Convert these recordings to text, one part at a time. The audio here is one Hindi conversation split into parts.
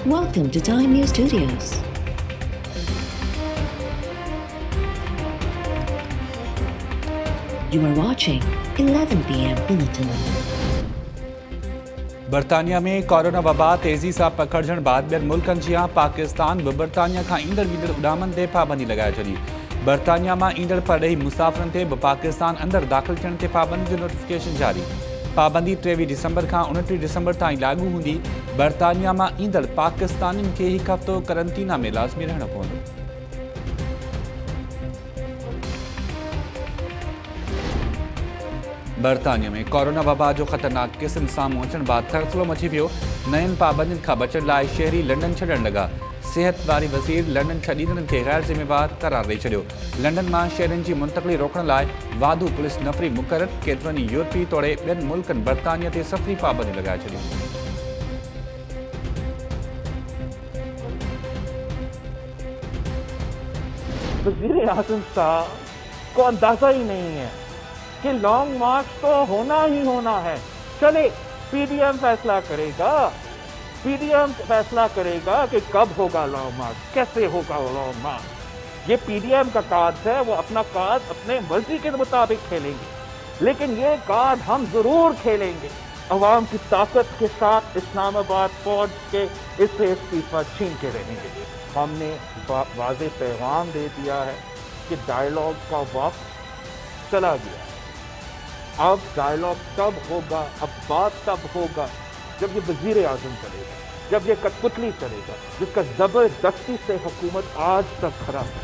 Welcome to Time News Studios. You are watching 11 p.m. Bulletin. बर्तानिया में कोरोना वबा तेज़ी सां पकड़जण बाद ॿियनि मुल्कनि जियां पाकिस्तान बि बर्तानिया खां ईंदड़ वींदड़ उॾामनि ते पाबंदी लॻाए छॾी। बर्तानिया मां ईंदड़ परॾेही मुसाफ़िरनि ते बि पाकिस्तान अंदरि दाख़िल थियण ते पाबंदी जो नोटिफिकेशन जारी। पाबंदी 23 दिसंबर खां 29 दिसंबर ताईं लागू हूंदी। बर्तानिया मां ईंदड़ पाकिस्तानियुनि खे हिकु हफ़्तो करंटीना में लाज़मी रहणो पवंदो। बर्तानिया में कोरोना वबा जो ख़तरनाक क़िस्म साम्हूं अचण बाद थरथलो मची वियो। नयनि पाबंदियुनि खां बचण लाइ शहरी लंडन छॾण लॻा। सिहत वारी वज़ीर लंडन छॾींदड़नि खे गैर ज़िम्मेवार करार ॾेई छॾियो। लंडन मां शहरनि जी मुंतक़िली रोकण लाइ वाधू पुलिस नफ़री मुक़रर। केतिरनि ई यूरोपी तोड़े ॿियनि मुल्कनि बर्तानिया ते सफ़री पाबंदी लॻाए छॾी। वज़ीर आज़म साहब को अंदाजा ही नहीं है कि लॉन्ग मार्च तो होना ही होना है। चले पीडीएम फैसला करेगा, पीडीएम फैसला करेगा कि कब होगा लॉन्ग मार्च, कैसे होगा लॉन्ग मार्च। ये पीडीएम का कार्ड है, वो अपना कार्ड अपने मर्जी के मुताबिक खेलेंगे, लेकिन ये कार्ड हम जरूर खेलेंगे। अवाम की ताकत के साथ इस्लामाबाद फौज के इससे इस्तीफा छीन के रहेंगे। हमने वाज़ेह पैगाम दे दिया है कि डायलॉग का वक्त चला गया। अब डायलॉग तब होगा, अब बात तब होगा जब ये वज़ीर आज़म करेगा, जब ये कठपुतली करेगा जिसका जबरदस्ती से हुकूमत आज तक खड़ा है।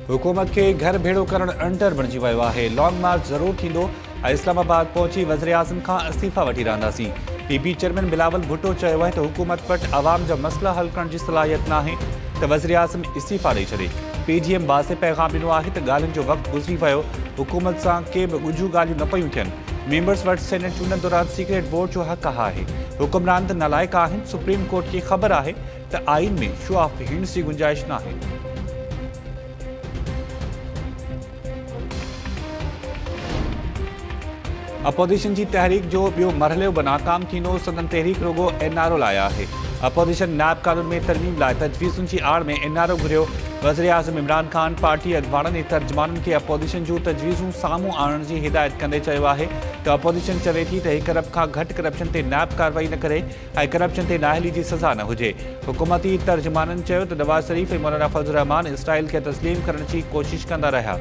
हुकूमत के घर भेड़ो करण अंटर बणिजी वियो आहे। लॉन्ग मार्च ज़रूर थींदो। इस्लामाबाद पहुची वज़ीर आज़म खां इस्तीफ़ा वठी रहंदासीं। पीपी चेयरमैन बिलावल भुट्टो चयो आहे त हुकूमत वटि अवाम जा मसइला हल करण जी सलाहियत नाहे त वज़ीर आज़म इस्तीफ़ा ॾेई छॾे। पीडीएम वाज़ेह पैगाम ॾिनो आहे त ॻाल्हियुनि जो वक़्तु गुज़री वियो। हुकूमत सां के बि ॻुझूं ॻाल्हियूं न पयूं थियनि। मेंबर्स वटि सेनेट चूंडनि दौरान सीक्रेट वोट जो हक़ आहे। हुक्मरान त नालाइक़ आहिनि। सुप्रीम कोर्ट खे ख़बर आहे त आइन में शुआफ हिंस जी गुंजाइश नाहे। अपोजिशन जी तहरीक जो ॿियो मरहलो बि नाकाम थींदो। सदन तहरीक रुगो एनआरओ लाइ आहे। अपोजिशन नैब कानून में तरमीम लाइ तजवीज़ुनि जी आड़ में एनआरओ घुरियो। वज़ीर आज़म इमरान खान पार्टी अॻवाननि ऐं तर्जुमाननि खे अपोजिशन जूं तजवीज़ूं साम्हूं आणण जी हिदायत कंदे चयो आहे त अपोजिशन चवे थी त हिक अरब खां घटि करप्शन ते नैब कार्रवाई न करे ऐं करप्शन ते नाअहली जी सज़ा न हुजे। हुकूमती तर्जुमाननि चयो त नवाज़ शरीफ़ ऐं मौलाना फज़लुर रहमान इसराइल खे तस्लीम करण जी कोशिश कंदा रहिया।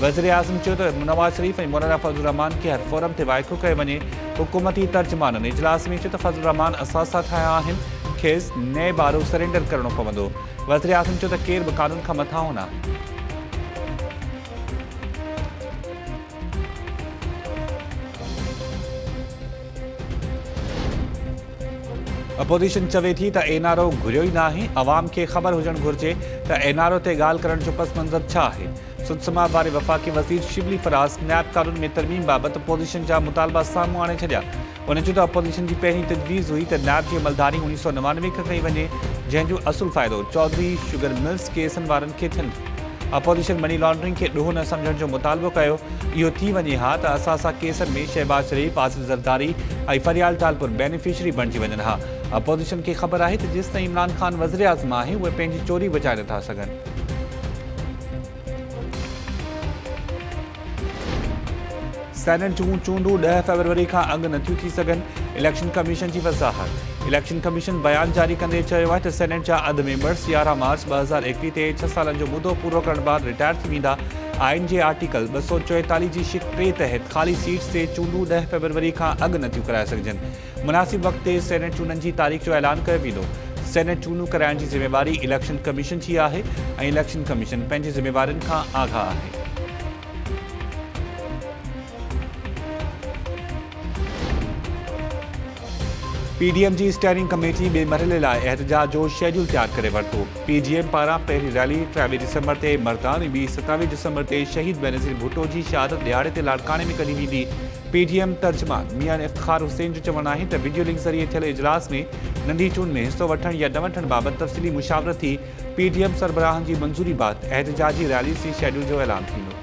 वज़ीर आज़म चयो त नवाज़ शरीफ़ ऐं मौलाना फज़लुर रहमान खे हर फोरम ते वाइको कयो वञे। हुकूमती तर्जुमाननि इजलास में चयो त फज़लुर रहमान असासा ठाहिया आहिनि, खेसि नए बारो सरेंडर करणो पवंदो। वज़ीर आज़म चयो त केर बि कानून खां मथां न आहे। अपोजिशन चवे थी त एनआरओ घुरियो ई न आहे। अवाम खे ख़बर हुजणु घुरिजे त एनआरओ ते ॻाल्हि करण जो पस मंज़र छा आहे। सुदसमा वारे वफ़ाक़ी वज़ीर शिबली फराज़ नैब कानून में तरमीम बाबति अपोजिशन जा मुतालबा साम्हूं आणे छॾिया। उन चयो त अपोजिशन जी पहिरीं तजवीज़ हुई त नैब जी अमलदारी 1999 खां कई वञे, जंहिंजो असुल फ़ाइदो चौधरी शुगर मिल्स केसनि वारनि खे थियनि। अपोजिशन मनी लॉन्ड्रिंग खे ॾोहो न सम्झण जो मुतालबो कयो। इहो थी वञे हा त असासा केसनि में शहबाज शरीफ़, आसिफ ज़रदारी ऐं फरियाल टालपुर बेनिफिशरी बणिजी वञनि हा। अपोजिशन खे ख़बर आहे त जेसि ताईं इमरान खान वज़ीर आज़म आहे उहे पंहिंजी चोरी बचाए नथा सघनि। सेनेट जूं चूंडूं 10 फरवरी खां अॻु नथियूं थी सघनि। इलेक्शन कमीशन जी वज़ाहत। इलेक्शन कमीशन बयान जारी कंदे चयो आहे त सेनेट जा अधु मेंबर्स 11 मार्च 2021 ते 6 सालनि जो मुदो पूरो करण बाद रिटायर थी वेंदा। आइन जे आर्टिकल 244 जी शिक 3 तहत ख़ाली सीट्स ते चूंडूं 10 फरवरी खां अॻु नथियूं कराए सघजनि। मुनासिब वक़्त ते सेनेट चूंडनि जी तारीख़ जो ऐलान कयो वेंदो। सेनेट चूंडूं कराइण जी ज़िम्मेवारी इलेक्शन कमीशन जी आहे ऐं इलेक्शन कमीशन पंहिंजी ज़िम्मेवारियुनि खां आगाह आहे। पीडीएम जी स्टेयरिंग कमेटी ॿिए मरहले लाइ एहतजाज जो शेड्यूल तैयार करे वरितो। पीडीएम पारां पहिरीं रैली 23 डिसंबर ते मर्दान ऐं ॿी 27 डिसंबर ते शहीद बेनज़ीर भुट्टो जी शहादत ॾियारे ते लाड़काने में कढी वेंदी। पीडीएम तर्जमान मियां इफ्तिखार हुसैन जो चवणु आहे त वीडियो लिंक ज़रिए थियल इजलास में नंढी चूंड में हिसो वठण या न वठण बाबति तफ़सीली मुशावरत थी। पीडीएम सरबराहनि जी मंज़ूरी बाबति एहतजाजी रैली जी शेड्यूल जो ऐलान थींदो।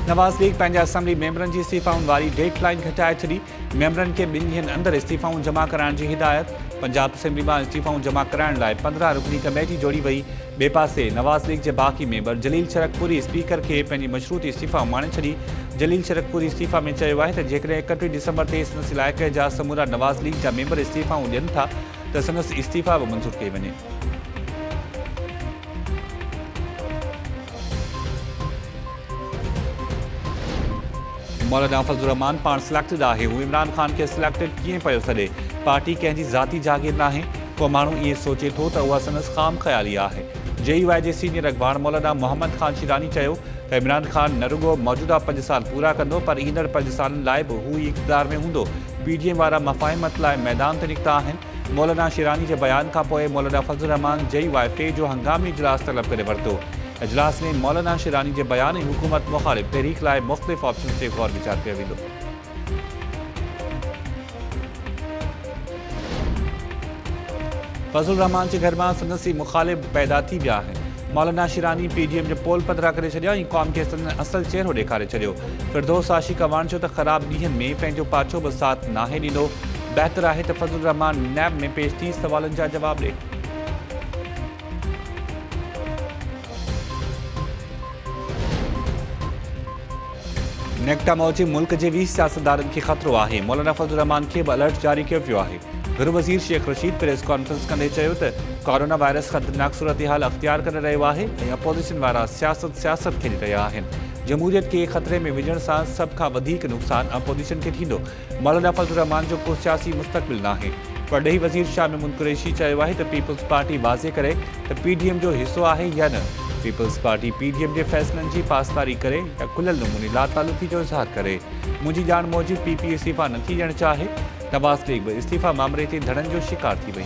नवाज़ लीग पंहिंजा असेंबली मेंबरनि जी इस्तीफ़ाउनि वारी डेडलाइन घटाए छॾी। मेंबरनि खे 2 ॾींहनि अंदरि इस्तीफ़ाऊं जमा कराइण जी हिदायत। पंजाब असेंबली मां इस्तीफ़ाऊं जमा कराइण लाइ 15 रुकनी कमेटी जोड़ी वई। ॿिए पासे नवाज़ लीग जे बाक़ी मेंबर जलील शरकपुरी स्पीकर खे पंहिंजी मशरूत इस्तीफ़ा माणे छॾी। जलील शरकपुरी इस्तीफ़ा में चयो आहे त जेकॾहिं 31 डिसंबर ते संदसि इलाइक़े जा समूरा नवाज़ लीग जा मेंबर इस्तीफ़ाऊं ॾियनि था त संदसि इस्तीफ़ा बि मंज़ूर कई वञे। मौलाना फज़लुर रहमान पाण सिलेक्टेड आहे। हू इमरान ख़ान खे सिलेक्टेड कीअं पियो सॾे। पार्टी कंहिंजी ज़ाती जागीर न आहे। को माण्हू इएं सोचे थो त उहा संदसि ख़ाम ख़याली आहे। JUI जे सीनियर अख़बार मौलाना मोहम्मद ख़ान शिरानी चयो त इमरान ख़ान न रुगो मौजूदा 5 साल पूरा कंदो पर ईंदड़ 5 सालनि लाइ बि हू इक़्तिदार में हूंदो। पीडीएम वारा मफ़ाहिमत लाइ मैदान ते निकिता आहिनि। मौलाना शिरानी जे बयान खां पोइ मौलाना फज़लुर रहमान JUI टे जो हंगामी इजलास तलब करे वरितो। इजलास में मौलाना शिरानी जे बयान ऐं हुकूमत मुख़ालिफ़ तहरीक लाइ मुख़्तलिफ़ ऑप्शन ते गौर वीचार कयो वेंदो। फज़लुर रहमान जे घर मां संदसि मुख़ालिफ़ पैदा थी विया आहिनि। मौलाना शिरानी पीडीएम जो पोल पधरा करे छॾिया ऐं क़ौम खे संदसि असुल चेहरो ॾेखारे छॾियो। फिरदौस आशिक़ अवान चयो त ख़राब ॾींहंनि में पंहिंजो पाछो बि साथ नाहे ॾींदो। बहितर आहे त फज़लुर रहमान नैब में पेश थी सवालनि जा जवाब ॾे। नेक्टा मौजिब मुल्क जे 20 सियासतदारनि खे ख़तरो आहे। मौलाना फज़लुर रहमान खे बि अलर्ट जारी कयो वियो आहे। गृह वज़ीर शेख रशीद प्रेस कॉन्फ्रेंस कंदे चयो त कोरोना वायरस ख़तरनाक सूरत हाल अख़्तियार करे रहियो आहे ऐं अपोज़िशन वारा सियासत खेॾी रहिया आहिनि। जमहूरियत खे ख़तरे में विझण सां सभ खां वधीक नुक़सानु अपोज़िशन खे थींदो। मौलाना फज़लुर रहमान जो को सियासी मुस्तक़बिल नाहे। परॾेही वज़ीर शाह महमूद कुरैशी चयो आहे त पीपल्स पार्टी वाज़े करे त पीडीएम जो हिसो आहे या न। पीपल्स पार्टी पीडीएम जे फ़ैसिलनि जी पासदारी करे या खुलियल नमूने लातालुकी जो इज़हार करे। मुंहिंजी ॼाण मूजिब पीपी इस्तीफ़ा नथी ॾियणु चाहे। नवाज़ लीग बि इस्तीफ़ा मामले ते धड़नि जो शिकार थी वई।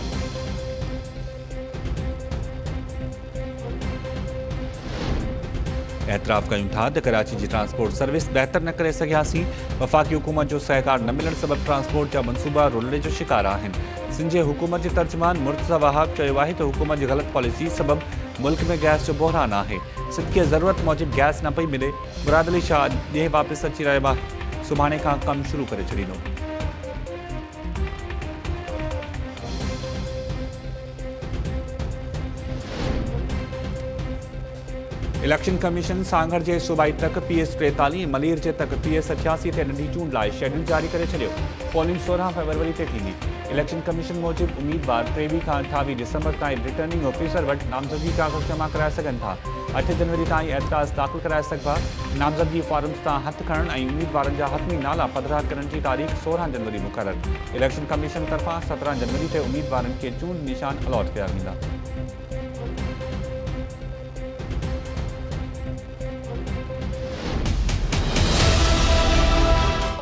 एतराफ़ कयूं था त कराची जी ट्रांसपोर्ट सर्विस बहितर न करे सघियासीं। वफ़ाक़ी हुकूमत जो सहकार न मिलण सबबि ट्रांसपोर्ट जा मनसूबा रोलड़े जो शिकार आहिनि। सिंध जे हुकूमत जे तर्जुमान मुर्तज़ा वहाब चयो आहे त हुकूमत जी ग़लति पॉलिसी सबबि मुल्क में गैस जो बहरान आहे। सिंध खे ज़रूरत मूजिब गैस न पई मिले। मुराद अली शाह ॾे वापसि अची रहियो आहे। सुभाणे खां कमु शुरू करे छॾींदो। इलेक्शन कमीशन सांगड़ जे सूबाई तक PS 43 मलीर जे तक PS 88 ते नंढी चूंड लाइ शेड्यूल जारी करे छॾियो। पोलिंग 16 फरवरी ते थींदी। इलेक्शन कमीशन मूजिब उम्मीदवार 23 खां 28 डिसंबर ताईं रिटर्निंग ऑफिसर वटि नामज़दगी कागज़ जमा कराए सघनि था। 8 जनवरी ताईं एतराज़ दाख़िल कराए सघिबा। नामज़दगी फॉर्म्स तां हथु खणण ऐं उम्मीदवारनि जा हथमी नाला पधरा करण जी तारीख़ 16 जनवरी मुक़ररु। इलेक्शन कमीशन तरफ़ां 17 जनवरी ते उम्मीदवारनि खे चूंड निशान अलॉट कया वेंदा।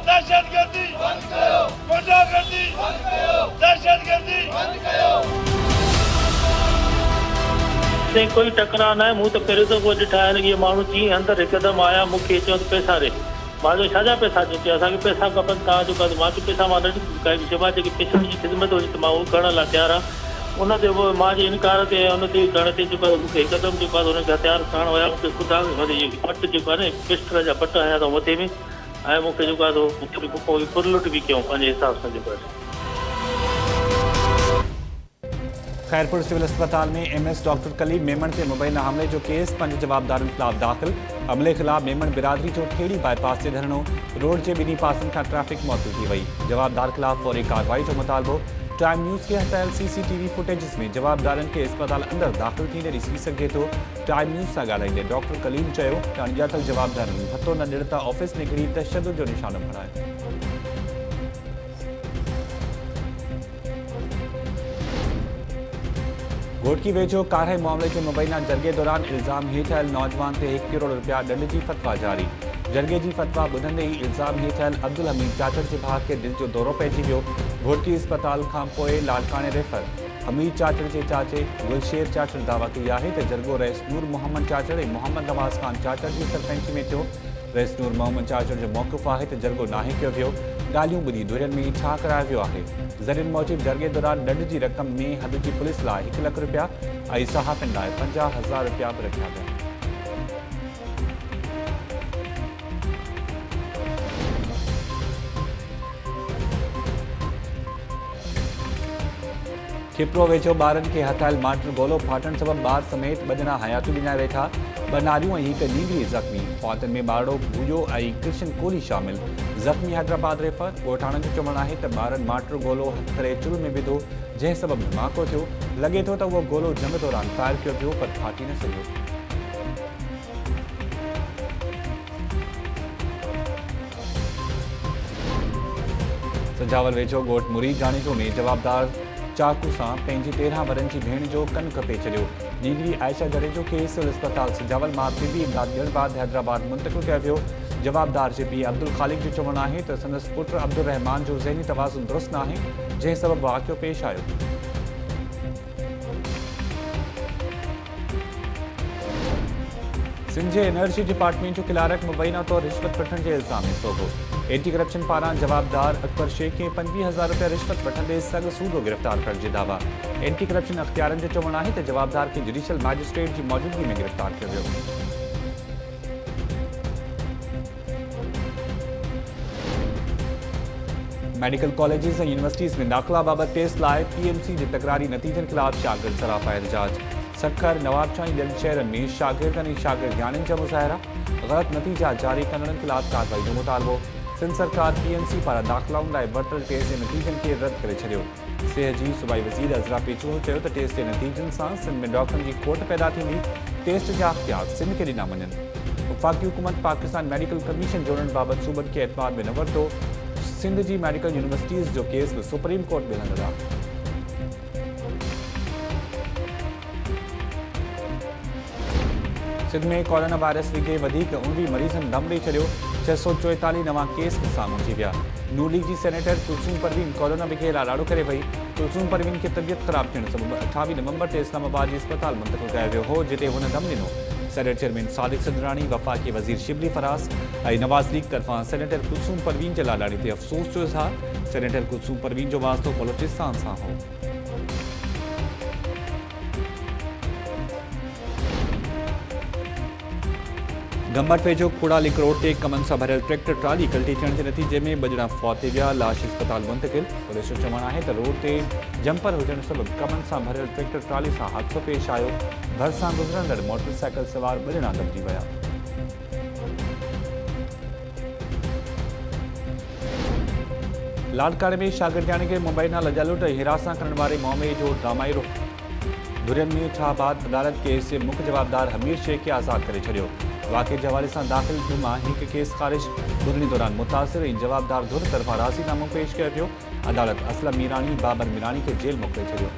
दहशतगर्दी बंद कयो, गुंडागर्दी बंद कयो, दहशतगर्दी बंद कयो। से कोई टकराव न आहे। मूं त पहिरियों दफ़ो ॾिठा आहिनि इहे माण्हू जीअं अंदरि हिकदमि आया मूंखे चयो त पैसा ॾे। मां चयो छाजा पैसा चयो असांखे पैसा खपनि तव्हांजो कदु। मां चयो पैसा मां न ॾींदुमि। चइबो आहे जेकी पेशनि जी ख़िदमत हुजे त मां उहो करण लाइ तयारु आहे। उन ते उहो मां जे इनकार ते उन ते करण ते जेको आहे मूंखे हिकदमि जेको आहे हुनखे हथियार खणण हुया। मूंखे ख़ुदा पट जेको आहे न पिस्टल जा पट हया अथऊं मथे में ऐं मूंखे जेको आहे फुरलुट बि कयूं पंहिंजे हिसाब सां जेको आहे। खैरपुर सिविल अस्पताल में MS डॉक्टर कलीम मेमन ते मुबैना हमले जो केस 5 जवाबदारनि ख़िलाफ़ दाख़िल। हमले ख़िलाफ़ मेमन बिरादरी जो खेड़ी बाईपास ते धरणो। रोड जे ॿिन्ही पासनि खां ट्रैफिक मुअत्तल थी वई। जवाबदार ख़िलाफ़ फौरी कार्रवाई जो मुतालबो। टाइम न्यूज़ खे हटायल CCTV फुटेजिस में जवाबदारनि खे अस्पताल अंदरि दाख़िल थींदे ॾिसी सघिजे थो। टाइम न्यूज़ सां ॻाल्हाईंदे डॉक्टर कलीम चयो त अणॼातल जवाबदारनि हथो न ॾिण त ऑफिस निकिरी तशदुद जो निशानो खणायो। घोट की वेझो कारहे मामले जे मुबैना जरगे दौरान इल्ज़ाम हेठल नौजवान ते 1 करोड़ रुपया दंड जी फतवा जारी। जरगे जी फतवा ॿुधंदे ई इल्ज़ाम हेठल अब्दुल हमीद चाचड़ जे भाउ खे दिलि जो दौरो पइजी वियो। घोटकी अस्पताल खां पोइ लाड़काणे रेफर। हमीद चाचड़ जे चाचे गुलशेर चाचड़ दावा कई आहे त जरगो रईस नूर मोहम्मद चाचड़ ऐं मोहम्मद नवाज़ खान चाचड़ जी सरपंची में थियो। रईस नूर मोहम्मद चाचड़ जो मौक़िफ़ आहे त जरगो नाहे कयो वियो। ॻाल्हियूं ॿुधी धुरियुनि में छा करायो वियो आहे। ज़रियुनि मूजिबि जरगे दौरान दंड जी रक़म में हद जी पुलिस लाइ 1 लख रुपया ऐं सहाफ़िन लाइ 50,000 रुपया बि रखिया विया। खिपरो वेझो ॿारनि खे हथायल माटर गोलो फाटण सबबि ॿार समेत 2 ॼणा हयातूं विञाए वेठा। 2 नारियूं ऐं 1 नींगरी ज़ख़्मी। फौतनि में ॿारड़ो भूजो ऐं कृष्ण कोहली शामिल। ज़ख़्मी हैदराबाद रेफर। ॻोठाणनि जो चवणु आहे त ॿारनि माटर गोलो हथ करे चुल्ह में विधो, जंहिं सबबि धमाको थियो। लॻे थो त उहो गोलो जंग दौरान फायर कयो वियो पर फाटी न सघियो। सजावल वेझो ॻोठ मुरीद जानीतो में जवाबदार चाकू सां पंहिंजी 13 वरनि जी भेण जो कन कपे छॾियो। नीगरी आयशा जडेजो खे सिविल अस्पताल सजावल मां तिबी इमदाद ॾियण बाद हैदराबाद मुंतक़िल कयो वियो। जवाबदार जे पीउ अब्दुल खालिक जो चवणु आहे त संदसि पुटु अब्दुल रहमान जो ज़हनी तवाज़ुन दुरुस्त न आहे, जंहिं सबबि वाक़ियो पेश आयो। सिंध जे एनर्जी डिपार्टमेंट जो क्लार्क मुबैना तौर रिश्वत वठण जे इल्ज़ाम में सोगो। एंटी करप्शन पारां जवाबदार अकबर शेख खे 25,000 रुपया रिश्वत वठंदे सग सूदो गिरफ़्तार करण जे दावा। एंटी करप्शन अख़्तियारनि जो चवणु आहे त जवाबदार खे जुडिशियल मैजिस्ट्रेट जी मौजूदगी में गिरफ़्तार कयो वियो। मेडिकल कॉलेजिस ऐं यूनिवर्सिटीज़ में दाख़िला बाबति टेस्ट लाइ PMC जे तकरारी नतीजनि ख़िलाफ़ शागिर्द सरापा एहतजाज। सखर, नवाबशाह ऐं ॿियनि शहरनि में शागिर्दनि ऐं शागिर्दियाणियुनि जा मुज़ाहिरा। ग़लति नतीजा जारी करणु ख़िलाफ़ कार्रवाई जो मुतालबो। सिंध सरकार PMC पारां दाख़िलाउनि लाइ वरितल टेस्ट जे नतीजनि खे रद्द करे छॾियो। सिहत जी सूबाई वज़ीर अज़रा पेचूहो चयो त टेस्ट जे नतीजनि सां सिंध में डॉक्टरनि जी खोट पैदा थींदी। टेस्ट जा अख़्तियार सिंध खे ॾिना वञनि। वफ़ाक़ी हुकूमत पाकिस्तान मेडिकल कमीशन जोड़ण बाबति सूबनि खे एतमाद में न वरितो। सिंध जी मेडिकल यूनिवर्सिटीज़ जो केस बि सुप्रीम कोर्ट में हलंदा। सिंध में कोरोना वायरस खे वधीक 19 मरीज़नि दम ॾेई छॾियो। 644 नवां केस साम्हूं अची विया। नून लीग जी सेनेटर कुलसूम परवीन कोरोना विखे लाड़ाड़ो करे वई। कुलसूम परवीन खे तबियत ख़राब थियण सबबि 28 नवंबर ते इस्लामाबाद जे अस्पताल मुंतक़िल कयो वियो हो, जिते हुन दम ॾिनो। सेनेट चेयरमैन सादिक सिंधराणी, वफ़ाक़ी वज़ीर शिबली फरास ऐं नवाज़ लीग तरफ़ां सेनेटर कुलसूम परवीन जे लाड़ाड़े ते अफ़सोस जो इज़हार। सेनेटर कुलसूम परवीन जो वास्तो बलोचिस्तान सां हो। गंबट वेझो कूड़ा लिक रोड ते कमनि सां भरियल ट्रैक्टर ट्राली कल्टी थियण जे नतीजे में 2 ॼणा फौत थी विया। लाश अस्पताल मुंतक़िल। पुलिस जो चवणु आहे त रोड ते जंपर हुजण सबबि कमनि सां भरियल ट्रैक्टर ट्राली सां हादसो पेश आयो। भरिसां गुज़रंदड़ मोटरसाइकिल सवार 2 ॼणा दॿिजी विया। लाड़काणे में शागिर्दियाणी खे मुबैना लजालुट ऐं हिरासत करण वारे मामले जो ड्रामाई रुख। धुरियुनि में इलाहाबाद अदालत केस जे मुख्य जवाबदार हमीर शेख खे आज़ाद करे छॾियो। वाक़े जे हवाले सां दाख़िल जुमा हिकु केस ख़ारिज। ॿुधणी दौरान मुतासिर ऐं जवाबदार धुर तरफ़ां राज़ीनामो पेश कयो वियो। अदालत असलम मीरानी, बाबर मीरानी खे जेल मोकिले छॾियो।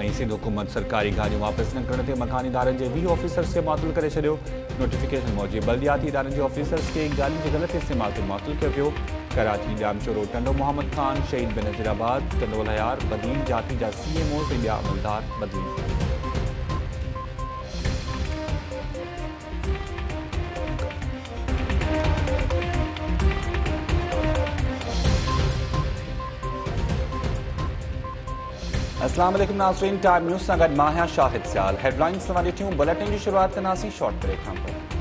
ऐं सिंध हुकूमत सरकारी गाॾियूं वापसि न करण ते मकानी इदारनि जे 20 ऑफिसर्स खे मुअतल करे छॾियो। नोटिफिकेशन मूजिबि बल्दियाती इदारनि जे ऑफिसर्स खे गाॾियुनि जे ग़लति इस्तेमाल ते मुअतल कयो वियो। कराची, जामचो रोड, टंडो मोहम्मद खान, शहीद बेनज़ीराबाद, टंडोल हयार, बदीन जाती जा CMOs ऐं ॿिया अमलदार बदिली। अस्सलाम वालेकुम नाज़रीन, टाइम न्यूज़ सां गॾु मां आहियां शाहिद सियाल। हेडलाइंस तव्हां ॾिठियूं। बुलेटिन जी शुरूआत कंदासीं शॉर्ट ब्रेक खां पोइ।